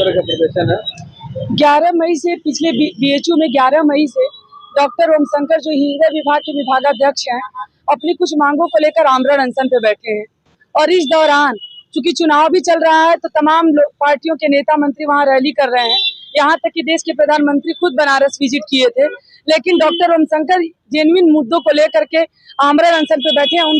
तरह का प्रदर्शन है? 11 मई से पिछले बीएचयू में 11 मई से डॉक्टर ओमशंकर जो हृदय विभाग के विभागाध्यक्ष हैं, अपनी कुछ मांगों को लेकर आमरण अनशन पे बैठे हैं। और इस दौरान चूंकि चुनाव भी चल रहा है तो तमाम पार्टियों के नेता मंत्री वहां रैली कर रहे हैं। यहाँ तक कि देश के प्रधानमंत्री खुद बनारस विजिट किए थे, लेकिन डॉक्टर ओमशंकर जेन्युइन मुद्दों को लेकर के आमरण अनशन पे बैठे हैं। उन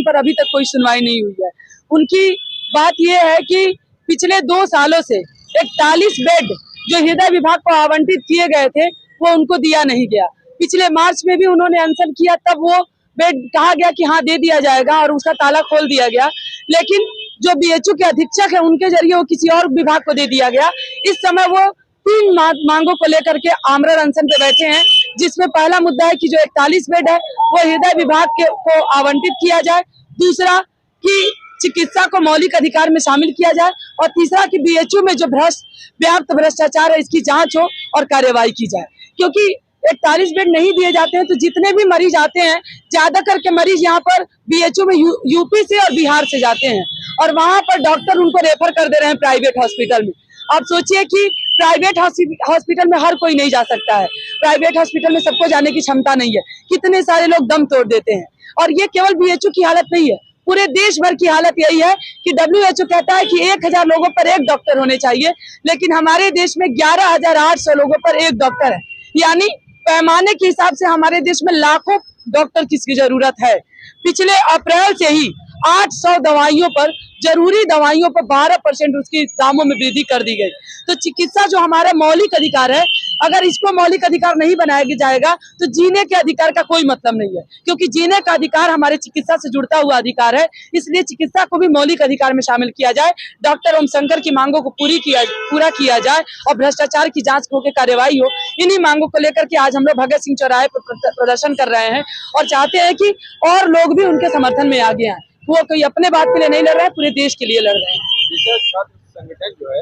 पर अभी तक कोई सुनवाई नहीं हुई है। उनकी बात यह है कि पिछले 2 सालों से 41 बेड जो हृदय विभाग को आवंटित किए गए थे वो उनको दिया नहीं गया। पिछले मार्च में भी उन्होंने अनशन किया, तब वो बेड कहा गया कि हाँ दे दिया जाएगा और उसका ताला खोल दिया गया, लेकिन जो बीएचयू के अधीक्षक है उनके जरिए वो किसी और विभाग को दे दिया गया। इस समय वो 3 मांगों को लेकर के आमरण अनशन पे बैठे हैं, जिसमें पहला मुद्दा है कि जो 41 बेड है वो हृदय विभाग को आवंटित किया जाए, दूसरा कि चिकित्सा को मौलिक अधिकार में शामिल किया जाए, और तीसरा कि बीएचयू में जो व्याप्त भ्रष्टाचार है इसकी जांच हो और कार्यवाही की जाए। क्योंकि 41 बेड नहीं दिए जाते हैं तो जितने भी मरीज आते हैं, ज्यादा करके मरीज यहाँ पर बीएचयू में यूपी से और बिहार से जाते हैं, और वहां पर डॉक्टर उनको रेफर कर दे रहे हैं प्राइवेट हॉस्पिटल में। आप सोचिए कि प्राइवेट हॉस्पिटल में हर कोई नहीं जा सकता है, प्राइवेट हॉस्पिटल में सबको जाने की क्षमता नहीं है, कितने सारे लोग दम तोड़ देते हैं। और ये केवल बीएचयू की हालत नहीं है, पूरे देश भर की हालत यही है कि WHO कहता है कि 1000 लोगों पर 1 डॉक्टर होने चाहिए, लेकिन हमारे देश में 11,800 लोगों पर 1 डॉक्टर है। यानी पैमाने के हिसाब से हमारे देश में लाखों डॉक्टर किसकी जरूरत है। पिछले अप्रैल से ही 800 दवाइयों पर, जरूरी दवाइयों पर 12% उसकी दामों में वृद्धि कर दी गई। तो चिकित्सा जो हमारा मौलिक अधिकार है, अगर इसको मौलिक अधिकार नहीं बनाया जाएगा तो जीने के अधिकार का कोई मतलब नहीं है, क्योंकि जीने का अधिकार हमारे चिकित्सा से जुड़ता हुआ अधिकार है। इसलिए चिकित्सा को भी मौलिक अधिकार में शामिल किया जाए, डॉक्टर ओमशंकर की मांगों को पूरा किया जाए और भ्रष्टाचार की जांच होकर कार्यवाही हो। इन्हीं मांगों को लेकर के आज हम लोग भगत सिंह चौराहे पर प्रदर्शन कर रहे हैं और चाहते हैं कि और लोग भी उनके समर्थन में आगे आए। वो कोई अपने बात के लिए नहीं लड़ रहा है, पूरे देश के लिए लड़ रहे हैं। छात्र संगठन जो है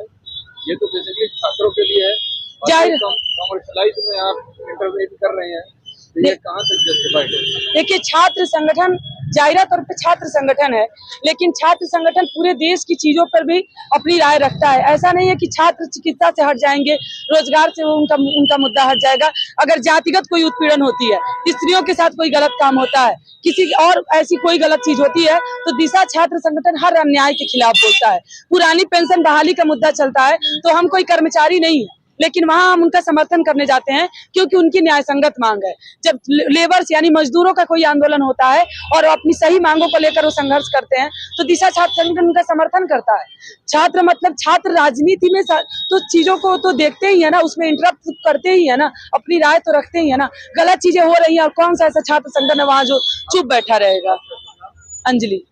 ये तो बेसिकली छात्रों के लिए है, कमर्शलाइज में आप इंटरवेंट कर रहे हैं, तो ये कहाँ तक जस्टिफाइड है? देखिए, छात्र संगठन जाहिर तौर पर छात्र संगठन है, लेकिन छात्र संगठन पूरे देश की चीजों पर भी अपनी राय रखता है। ऐसा नहीं है कि छात्र चिकित्सा से हट जाएंगे, रोजगार से उनका मुद्दा हट जाएगा। अगर जातिगत कोई उत्पीड़न होती है, स्त्रियों के साथ कोई गलत काम होता है, किसी और ऐसी कोई गलत चीज होती है, तो दिशा छात्र संगठन हर अन्याय के खिलाफ बोलता है। पुरानी पेंशन बहाली का मुद्दा चलता है तो हम कोई कर्मचारी नहीं है, लेकिन वहां हम उनका समर्थन करने जाते हैं क्योंकि उनकी न्यायसंगत मांग है। जब लेबर्स यानी मजदूरों का कोई आंदोलन होता है और अपनी सही मांगों को लेकर वो संघर्ष करते हैं तो दिशा छात्र संगठन उनका समर्थन करता है। छात्र मतलब छात्र राजनीति में तो चीजों को तो देखते ही है ना, उसमें इंटरप्ट करते ही है ना, अपनी राय तो रखते ही है ना। गलत चीजें हो रही है और कौन सा ऐसा छात्र संगठन है वहां जो चुप बैठा रहेगा। अंजलि।